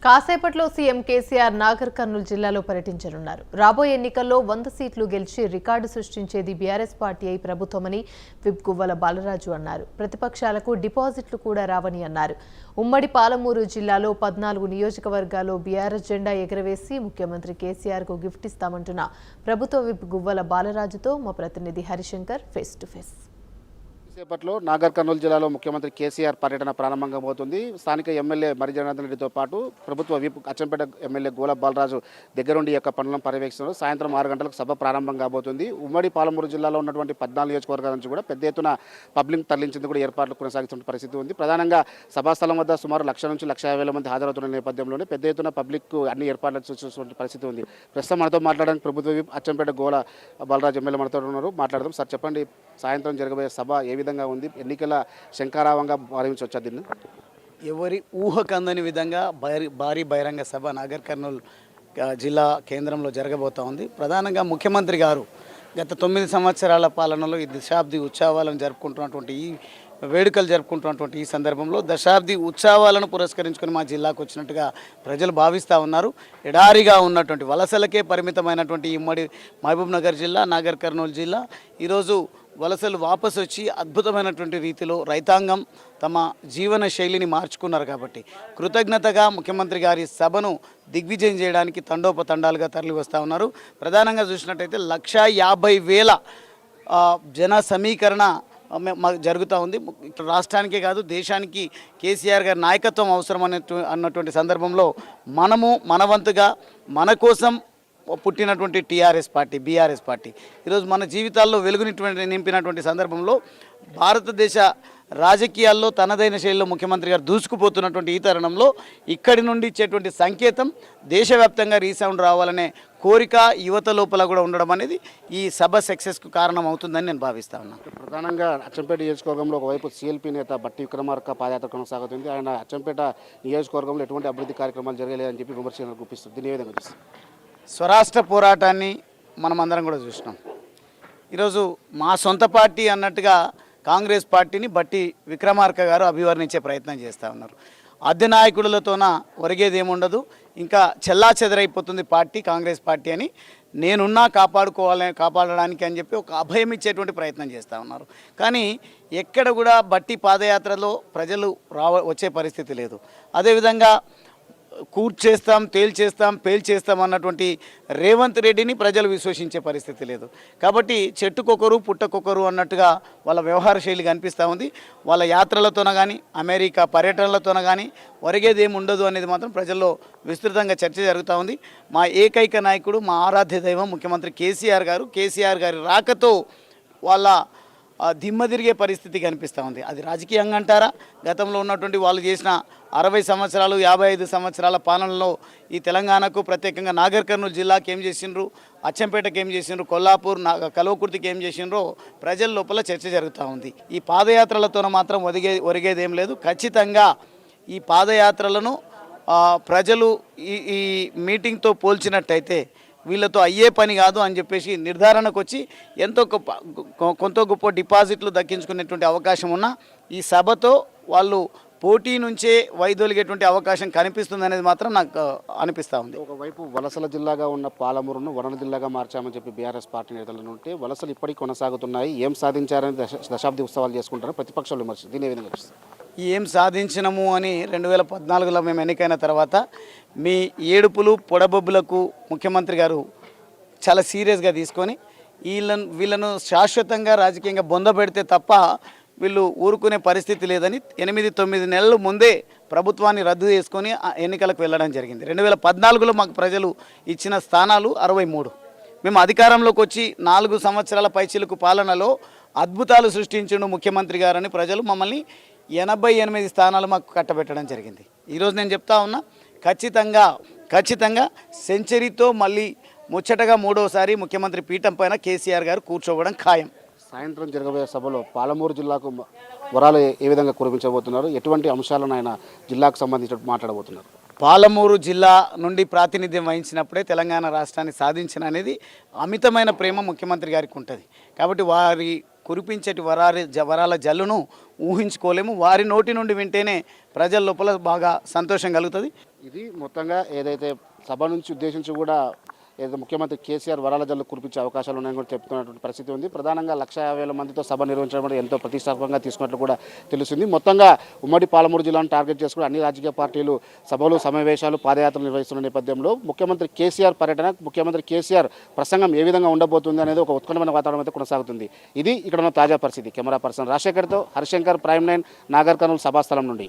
కాసేపట్లో సీఎం కేసీఆర్ నాగర్ కర్నూలు జిల్లాలో పర్యటించనున్నారు. రాబోయే ఎన్నికల్లో 100 సీట్లు గెలిచి రికార్డు సృష్టించేది బీఆర్ఎస్ పార్టీ అయి ప్రభుత్వమని విప్ గువ్వల బాలరాజు అన్నారు. ప్రతిపక్షాలకు డిపాజిట్లు కూడా రావని అన్నారు. ఉమ్మడి పాలమూరు జిల్లాలో 14 నియోజకవర్గాల్లో బీఆర్ఎస్ జెండా ఎగరవేసి ముఖ్యమంత్రి కేసీఆర్కు గిఫ్ట్ ఇస్తామంటున్న ప్రభుత్వ విప్ గువ్వల బాలరాజుతో మా ప్రతినిధి హరిశంకర్ ఫేస్ టు ఫేస్. సేపట్లో నాగర్ కర్నూలు జిల్లాలో ముఖ్యమంత్రి కేసీఆర్ పర్యటన ప్రారంభమవుతుంది. స్థానిక ఎమ్మెల్యే మరి జనార్దన్ రెడ్డితో పాటు ప్రభుత్వ విప్ అచ్చంపేట ఎమ్మెల్యే గోల బాలరాజు దగ్గరుండి యొక్క పనులను పర్యవేక్షిస్తున్నారు. సాయంత్రం 6 గంటలకు సభ ప్రారంభం కాబోతుంది. ఉమ్మడి పాలమూరు జిల్లాలో ఉన్నటువంటి 14 నియోజకవర్గాల నుంచి కూడా పెద్ద ఎత్తున పబ్లిక్ తరలించేందుకు కూడా ఏర్పాట్లు కొనసాగుతున్న పరిస్థితి ఉంది. ప్రధానంగా సభాస్థలం వద్ద సుమారు 1,00,000 నుంచి 1,50,000 మంది హాజరవుతున్న నేపథ్యంలోనే పెద్ద ఎత్తున పబ్లిక్ అన్ని ఏర్పాట్లు చూస్తున్న పరిస్థితి ఉంది. ప్రస్తుతం మనతో మాట్లాడడానికి ప్రభుత్వ విప్ అచ్చంపేట గోల బాలరాజు ఎమ్మెల్యే మనతో ఉన్నారు. మాట్లాడదాం. సార్ చెప్పండి, సాయంత్రం జరగబోయే సభ ఏ విధంగా ఉంది? ఎన్నికల శంకారావంగా భావించవచ్చా దీన్ని? ఎవరి ఊహకందని విధంగా భారీ బహిరంగ సభ నాగర్ కర్నూలు జిల్లా కేంద్రంలో జరగబోతా ఉంది. ప్రధానంగా ముఖ్యమంత్రి గారు గత 9 సంవత్సరాల పాలనలో ఈ దశాబ్ది ఉత్సవాలను జరుపుకుంటున్నటువంటి ఈ సందర్భంలో దశాబ్ది ఉత్సవాలను పురస్కరించుకొని మా జిల్లాకు వచ్చినట్టుగా ప్రజలు భావిస్తూ ఉన్నారు. ఎడారిగా ఉన్నటువంటి వలసలకే పరిమితమైనటువంటి ఉమ్మడి మహబూబ్ నగర్ జిల్లా, నాగర్ కర్నూలు జిల్లా ఈరోజు వలసలు వాపసు వచ్చి అద్భుతమైనటువంటి రీతిలో రైతాంగం తమ జీవన శైలిని మార్చుకున్నారు. కాబట్టి కృతజ్ఞతగా ముఖ్యమంత్రి గారి సభను దిగ్విజయం చేయడానికి తండోపతండాలుగా తరలి వస్తూ ఉన్నారు. ప్రధానంగా చూసినట్టయితే 1,50,000 జన సమీకరణ జరుగుతూ ఉంది. రాష్ట్రానికే కాదు దేశానికి కేసీఆర్ గారి నాయకత్వం అవసరం అన్నటువంటి సందర్భంలో మనము మనవంతుగా మన కోసం పుట్టినటువంటి బీఆర్ఎస్ పార్టీ ఈరోజు మన జీవితాల్లో నింపినటువంటి సందర్భంలో భారతదేశ రాజకీయాల్లో తనదైన శైలిలో ముఖ్యమంత్రి గారు దూసుకుపోతున్నటువంటి ఈ తరుణంలో ఇక్కడి నుండి ఇచ్చేటువంటి సంకేతం దేశవ్యాప్తంగా రీసౌండ్ రావాలనే కోరిక యువత లోపల కూడా ఉండడం అనేది ఈ సభ సక్సెస్కు కారణం అవుతుందని నేను భావిస్తా ఉన్నాను. ప్రధానంగా అచ్చంపేట నియోజకవర్గంలో ఒకవైపు సీఎల్పీ నేత బట్టి విక్రమార్క పాదయాత్ర కొనసాగుతుంది. ఆయన అచ్చంపేట నియోజకవర్గంలో ఎటువంటి అభివృద్ధి కార్యక్రమాలు జరగలేదని చెప్పి విమర్శలు గుప్పిస్తుంది. దీని ఏ విధంగా చూస్తుంది? స్వరాష్ట్ర పోరాటాన్ని మనమందరం కూడా చూసినాం. ఈరోజు మా సొంత పార్టీ అన్నట్టుగా కాంగ్రెస్ పార్టీని బట్టి విక్రమార్క గారు అభివర్ణించే ప్రయత్నం చేస్తూ ఉన్నారు. అధినాయకులతోన ఒరిగేదేముండదు, ఇంకా చెల్లా చెదరైపోతుంది కాంగ్రెస్ పార్టీ అని నేనున్నా కాపాడడానికి అని చెప్పి ఒక అభయం ఇచ్చేటువంటి ప్రయత్నం చేస్తూ ఉన్నారు. కానీ ఎక్కడ కూడా బట్టి పాదయాత్రలో ప్రజలు వచ్చే పరిస్థితి లేదు. అదేవిధంగా కూర్చేస్తాం, పేల్చేస్తాం అన్నటువంటి రేవంత్ రెడ్డిని ప్రజలు విశ్వసించే పరిస్థితి లేదు. కాబట్టి చెట్టుకొకరు పుట్టకొకరు అన్నట్టుగా వాళ్ళ వ్యవహార శైలి కనిపిస్తూ ఉంది. వాళ్ళ యాత్రలతోన కానీ అమెరికా పర్యటనలతోన కానీ ఒరిగేదేమి ఉండదు అనేది మాత్రం ప్రజల్లో విస్తృతంగా చర్చ జరుగుతూ ఉంది. మా ఏకైక నాయకుడు, మా ఆరాధ్య దైవం ముఖ్యమంత్రి కేసీఆర్ గారి రాకతో వాళ్ళ దిమ్మ తిరిగే పరిస్థితి కనిపిస్తూ ఉంది. అది రాజకీయంగా అంటారా? గతంలో ఉన్నటువంటి వాళ్ళు చేసిన 60 సంవత్సరాలు 55 సంవత్సరాల పాలనలో ఈ తెలంగాణకు ప్రత్యేకంగా నాగర్ కర్నూలు జిల్లాకి ఏం చేసిండ్రు, అచ్చంపేటకి ఏం చేసిండ్రు, కొల్లాపూర్ కల్వకుర్తికి ఏం చేసిండ్రో ప్రజల లోపల చర్చ జరుగుతూ ఉంది. ఈ పాదయాత్రలతో మాత్రం ఒరిగేదేం లేదు. ఖచ్చితంగా ఈ పాదయాత్రలను ప్రజలు ఈ మీటింగ్తో పోల్చినట్టయితే వీళ్ళతో అయ్యే పని కాదు అని చెప్పేసి నిర్ధారణకు వచ్చి కొంత గొప్ప డిపాజిట్లు దక్కించుకునేటువంటి అవకాశం ఉన్న ఈ సభతో వాళ్ళు పోటీ నుంచే వైదొలిగేటువంటి అవకాశం కనిపిస్తుంది అనేది మాత్రం నాకు అనిపిస్తూ ఉంది. ఒకవైపు వలసల జిల్లాగా ఉన్న పాలమూరును వనరు జిల్లాగా మార్చామని చెప్పి బీఆర్ఎస్ పార్టీ నేతలు ఉంటే వలసలు ఇప్పటికీ కొనసాగుతున్నాయి. ఏం సాధించారని దశాబ్ది ఉత్సవాలు చేసుకుంటారు ప్రతిపక్షాలు విమర్శ. దీని ఏ విధంగా చూస్తారు? ఏం సాధించినము అని 2014లో మేము ఎన్నికైన తర్వాత మీ ఏడుపులు పొడబొబ్బులకు ముఖ్యమంత్రి గారు చాలా సీరియస్గా తీసుకొని వీళ్ళను శాశ్వతంగా రాజకీయంగా బొందబెడితే తప్ప వీళ్ళు ఊరుకునే పరిస్థితి లేదని 8-9 నెలల ముందే ప్రభుత్వాన్ని రద్దు చేసుకొని ఎన్నికలకు వెళ్ళడం జరిగింది. 2014లో మాకు ప్రజలు ఇచ్చిన స్థానాలు 63. మేము అధికారంలోకి వచ్చి 4 సంవత్సరాల పైచిలుకు పాలనలో అద్భుతాలు సృష్టించిన ముఖ్యమంత్రి గారని ప్రజలు మమ్మల్ని 88 స్థానాలు మాకు కట్టబెట్టడం జరిగింది. ఈరోజు నేను చెప్తా ఉన్నా, ఖచ్చితంగా సెంచరీతో మళ్ళీ ముచ్చటగా 3వసారి ముఖ్యమంత్రి పీఠం పైన కేసీఆర్ గారు కూర్చోవడం ఖాయం. సాయంత్రం జరగబోయే సభలో పాలమూరు జిల్లాకు వరాలు ఏ విధంగా కురిపించబోతున్నారు? ఎటువంటి అంశాలను ఆయన జిల్లాకు సంబంధించి మాట్లాడబోతున్నారు? పాలమూరు జిల్లా నుండి ప్రాతినిధ్యం వహించినప్పుడే తెలంగాణ రాష్ట్రాన్ని సాధించిన అనేది అమితమైన ప్రేమ ముఖ్యమంత్రి గారికి ఉంటుంది. కాబట్టి వారి కురిపించేటి వరాల జల్లును ఊహించుకోలేము. వారి నోటి నుండి వింటేనే ప్రజల లోపల బాగా సంతోషం కలుగుతుంది. ఇది మొత్తంగా ఏదైతే సభ నుంచి ఉద్దేశించి కూడా ఏదైతే ముఖ్యమంత్రి కేసీఆర్ వరాల జల్లు కురిపించే అవకాశాలు ఉన్నాయని కూడా చెప్తున్నటువంటి పరిస్థితి ఉంది. ప్రధానంగా 150,000 మందితో సభ నిర్వహించడం కూడా ఎంతో ప్రతిష్టాత్మకంగా తీసుకున్నట్లు కూడా తెలుస్తుంది. మొత్తంగా ఉమ్మడి పాలమూరు జిల్లాను టార్గెట్ చేసుకుని అన్ని రాజకీయ పార్టీలు సభలు సమావేశాలు పాదయాత్రలు నిర్వహిస్తున్న నేపథ్యంలో ముఖ్యమంత్రి కేసీఆర్ పర్యటన, ముఖ్యమంత్రి కేసీఆర్ ప్రసంగం ఏ విధంగా ఉండబోతుంది అనేది ఒక ఉత్కంఠమైన వాతావరణం అయితే కొనసాగుతుంది. ఇది ఇక్కడ ఉన్న తాజా పరిస్థితి. కెమెరా పర్సన్ రాజశేఖర్తో హరిశంకర్, ప్రైమ్ 9, నాగర్ కర్నూలు సభాస్థలం నుండి.